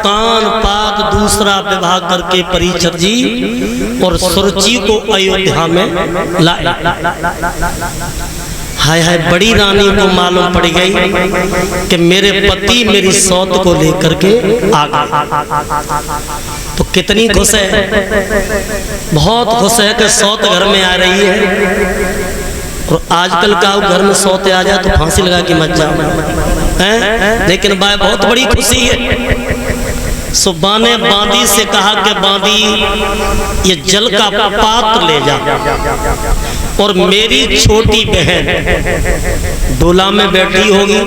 कान पात दूसरा विवाह करके परीक्षित जी और सुरुचि को अयोध्या में लाए। हाय हाय, बड़ी रानी को मालूम पड़ गई कि मेरे पति मेरी सौत को लेकर के आ गए। तो कितनी खुश है, बहुत खुश है कि सौत घर में आ रही है। और आजकल का घर में सौते आ जाए तो फांसी लगा के मत जाओ हैं, लेकिन भाई बहुत बड़ी खुशी है। सुब्बा ने बांदी से कहा कि बांदी ये जल का पात्र ले जा और मेरी छोटी बहन डोला में बैठी होगी,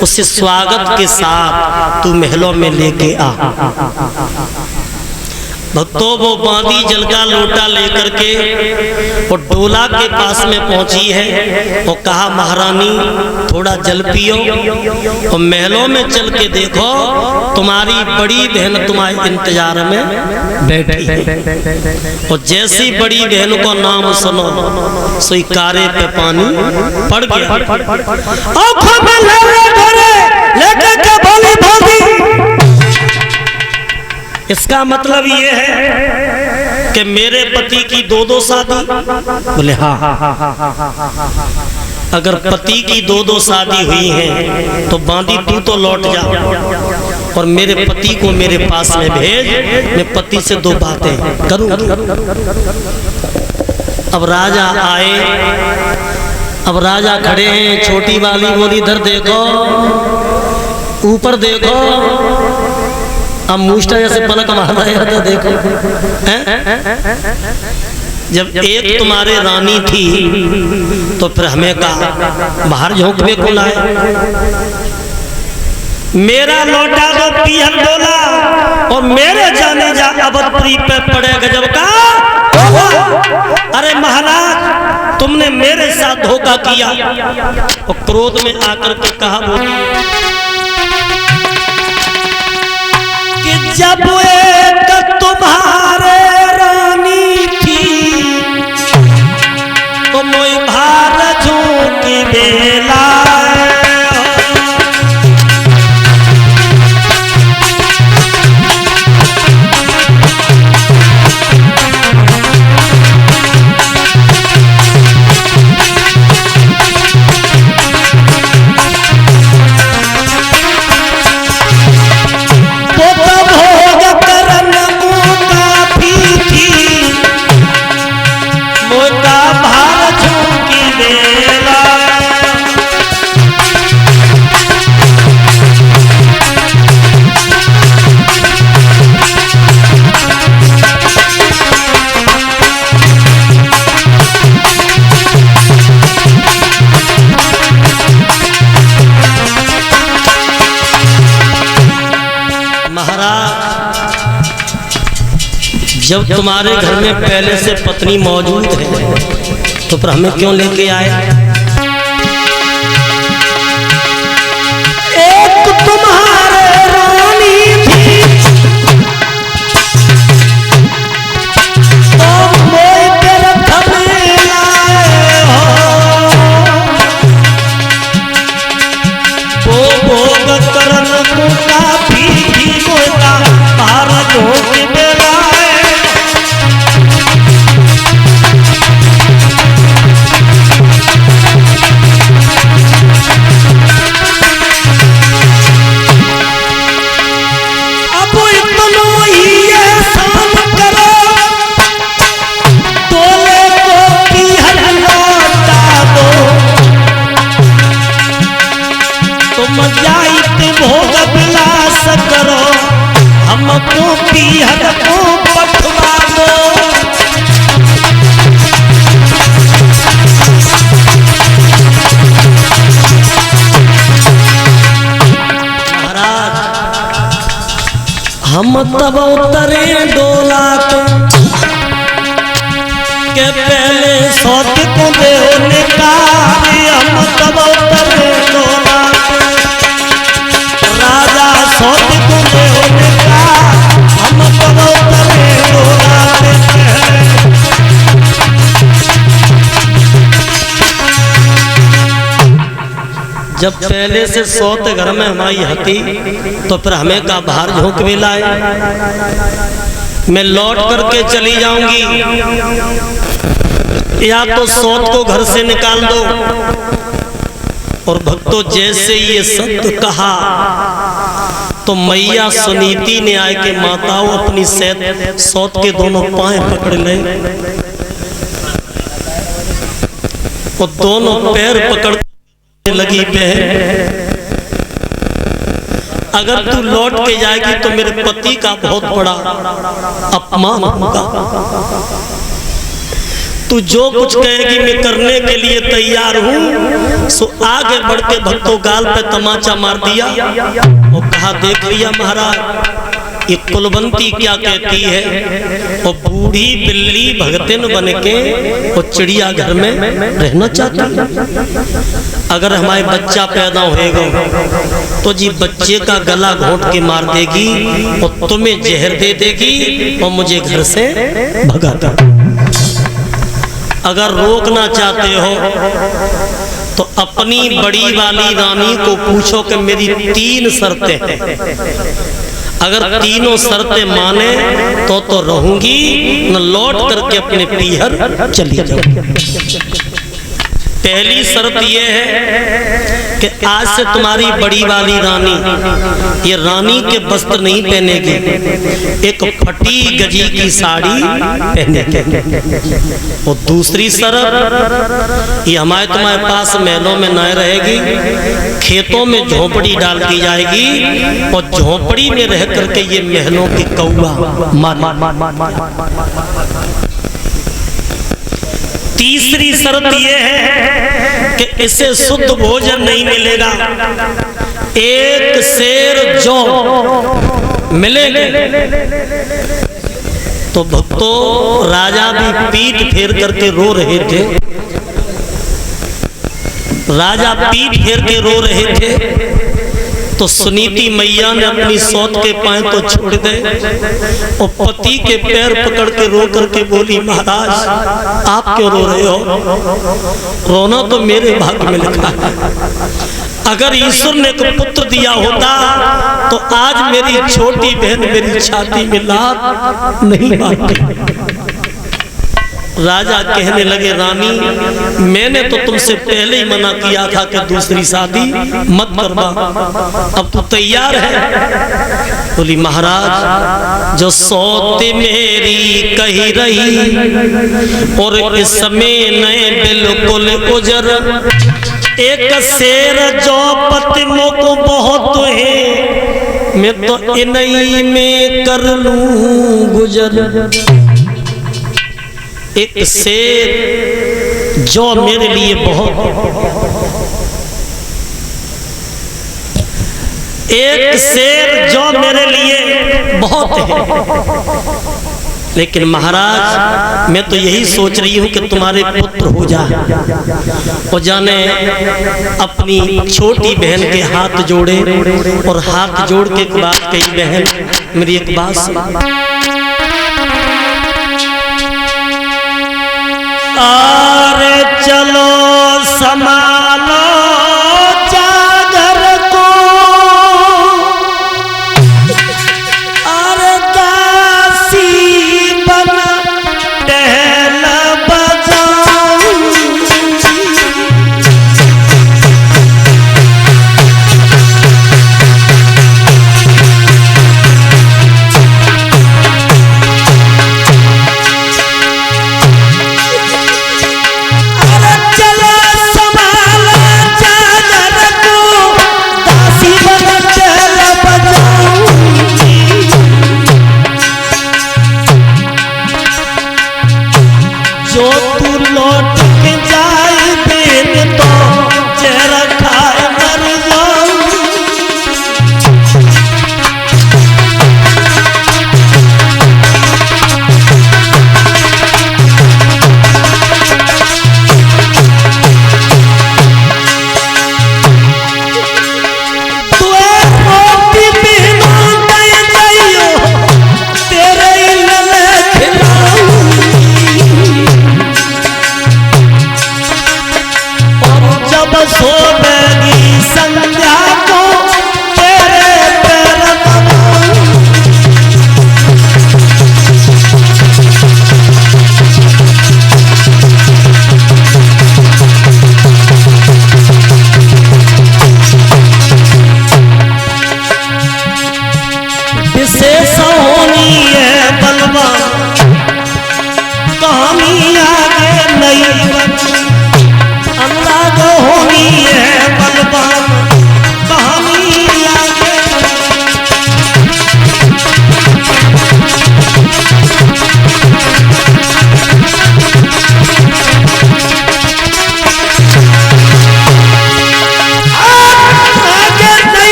उससे स्वागत के साथ तू महलों में लेके आ। भक्तों, वो बांदी जल का लोटा लेकर के और डोला के पास में पहुंची है और कहा महारानी थोड़ा जल पियो और महलों में चल के देखो तुम्हारी बड़ी बहन तुम्हारे इंतजार में बैठी है। और जैसी बड़ी बहन को नाम सुनो सोई कारे पे पानी पड़ गया। आंखों में लेकर के बोली बांदी, इसका मतलब ये है कि मेरे पति की दो शादी। बोले हाँ, अगर पति की दो शादी हुई है तो बांदी तू तो लौट जा और मेरे पति को मेरे पास में भेज, मैं पति से दो बातें करूंगी। अब राजा आए, अब राजा खड़े हैं। छोटी वाली बोली इधर देखो, ऊपर देखो। अब मूष्टा जैसे पलक मारता है तो देखो जब एक तुम्हारे रानी थी तो फिर हमें कहा बाहर झोंकने को लाए। मेरा लौटा दो पीहर डोला और मेरे जाने जा अवधपुरी पे पड़े गजब का। अरे महाराज, तुमने मेरे साथ धोखा किया। और क्रोध में आकर के कहा बोली जब एक तुम्हारे रानी थी तो मोई भारतों की बेला। जब तुम्हारे घर में पहले से पत्नी मौजूद है तो फिर हमें क्यों लेके आए? एक तुम्हारे रानी थी तो मोए तेरे घर लाए हो। वो भोग करन को काफी मोटा भारत हो के हमको पीहर को पठवा दो। महाराज, हम तब उतरे डोला के पहले सौत को देने का। हम तब उतरे डोला राजा सौत को देने का। हम तब उतरे डोला जब पहले से सौत घर में हमारी हती तो फिर हमें का बाहर झोंक भी लाए। मैं लौट करके चली जाऊंगी या तो सौत को घर से निकाल दो। और भक्तों जैसे ये सत्य कहा तो मैया सुनीति ने आए के माताओं अपनी सौत के दोनों पांव पकड़ ले और दोनों पैर पकड़ लगी। बहन अगर तू लौट के जाएगी तो मेरे पति का बहुत बड़ा अपमान होगा। तू जो कुछ कहेगी मैं करने के लिए तैयार हूँ। सो आगे बढ़ के भक्तों गाल पे तमाचा मार दिया और कहा देख लिया महाराज ये कुलवंती क्या कहती है। और बूढ़ी बिल्ली भगतिन बन के और चिड़िया घर में रहना चाहती। अगर हमारे बच्चा पैदा होएगा तो जी बच्चे का गला घोंट के मार देगी और तुम्हें जहर दे देगी और मुझे घर से भगा देगी। अगर रोकना चाहते हो तो अपनी बड़ी वाली रानी को पूछो कि मेरी 3 शर्तें हैं। अगर तीनों शर्तें माने तो रहूंगी, न लौट करके अपने पीहर चली जाऊंगी। पहली शर्त यह है कि आज से तुम्हारी बड़ी वाली रानी ये रानी के वस्त्र नहीं पहनेगी, एक फटी गजी की साड़ी पहनेगी। और दूसरी शर्त ये हमारे तुम्हारे पास महलों में न रहेगी, खेतों में झोपड़ी डाल दी जाएगी और झोपड़ी में रह करके ये महलों की कौवा तीसरी शर्त यह है कि इसे शुद्ध भोजन नहीं मिलेगा, एक शेर जो मिलेंगे। तो भक्तों राजा भी पीठ फेर करके रो रहे थे। राजा पीठ फेर के रो रहे थे तो सुनीति मैया ने अपनी सौत के पांव तो छोड़ दे और पति के पैर पकड़ के रो करके बोली महाराज आप क्यों रो रहे हो? रोना तो मेरे भाग्य में लिखा है। अगर ईश्वर ने को पुत्र दिया होता तो आज मेरी छोटी बहन मेरी छाती में लात नहीं मारती। राजा कहने लगे रानी मैंने तो तुमसे पहले ही मना किया था कि दूसरी शादी मत करवा, अब तो तैयार है। बोली महाराज जो सौत मेरी कही रही और इस समय नए बिल्कुल उजर, एक शेर जो पतिमों को बहुत है मैं तो इन्हीं में कर लूं गुजर। एक शेर जो मेरे लिए बहुत, एक शेर जो मेरे लिए बहुत है। लेकिन महाराज मैं तो यही सोच रही हूँ कि तुम्हारे पुत्र हो जाए। और जाने अपनी छोटी बहन के हाथ जोड़े और हाथ जोड़ के एक बात कही, बहन मेरी एक बात सुन। अरे चलो संभालो जागर को, अरे दासी बन टहल बजाऊं।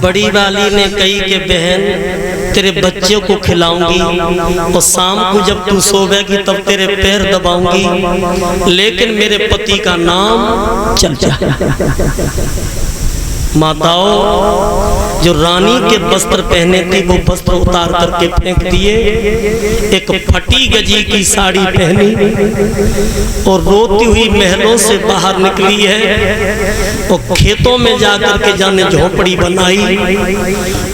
बड़ी वाली ने कही कि बहन तेरे बच्चे को खिलाऊंगी और शाम को जब तू सोवेगी तब तेरे पैर दबाऊंगी, लेकिन मेरे पति का नाम चल जा। माताओं जो रानी के वस्त्र पहने थी वो वस्त्र उतार करके फेंक दिए, एक फटी गजी की साड़ी पहनी और रोती हुई महलों से बाहर निकली है और खेतों में जाकर के जाने झोपड़ी बनाई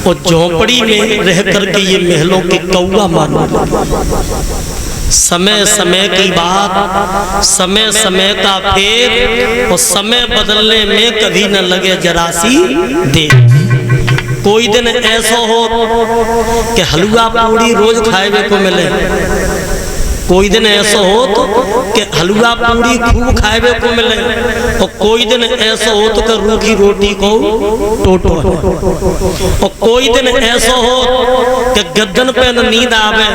और झोपड़ी में रह करके ये महलों के कौवा मारने लगी। समय समय की बात, समय समय का फेर और समय बदलने में कभी न लगे जरा सी देर। कोई दिन ऐसा हो कि हलवा पूड़ी रोज खाए को मिले, कोई दिन ऐसा हो तो कि हलवा पूड़ी खूब खाए को मिले और कोई दिन ऐसा हो तो कि रूखी रोटी को टोटो और कोई दिन ऐसा हो कि गद्दन पे न नींद आवे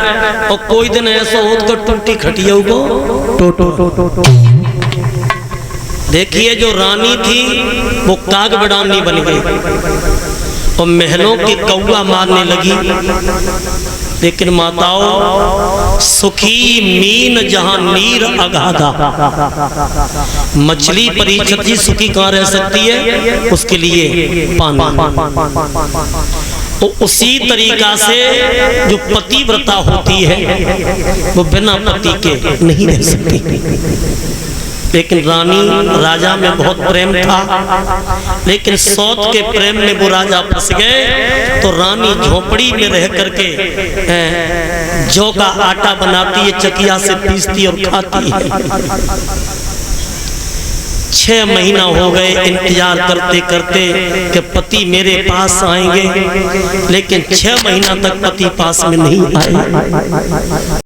और कोई दिन ऐसा हो तो टूटी खटिया को टोटो। देखिए जो रानी थी वो काग बड़ानी बन गई और महलों के कौवा मारने लगी। लेकिन माताओं सुखी मीन जहां नीर अगाधा, मछली परीक्षित जी सुखी कहाँ रह सकती है, उसके लिए पानी। तो उसी तरीका से जो पतिव्रता होती है वो बिना पति के नहीं रह सकती। लेकिन रानी राजा में बहुत प्रेम था, लेकिन सौत के प्रेम में वो राजा फंस गए। तो रानी झोपड़ी में रह करके जौ का आटा बनाती है, चकिया से पीसती और खाती है। 6 महीना हो गए इंतजार करते करते कि पति मेरे पास आएंगे, लेकिन 6 महीना तक पति पास में नहीं आए।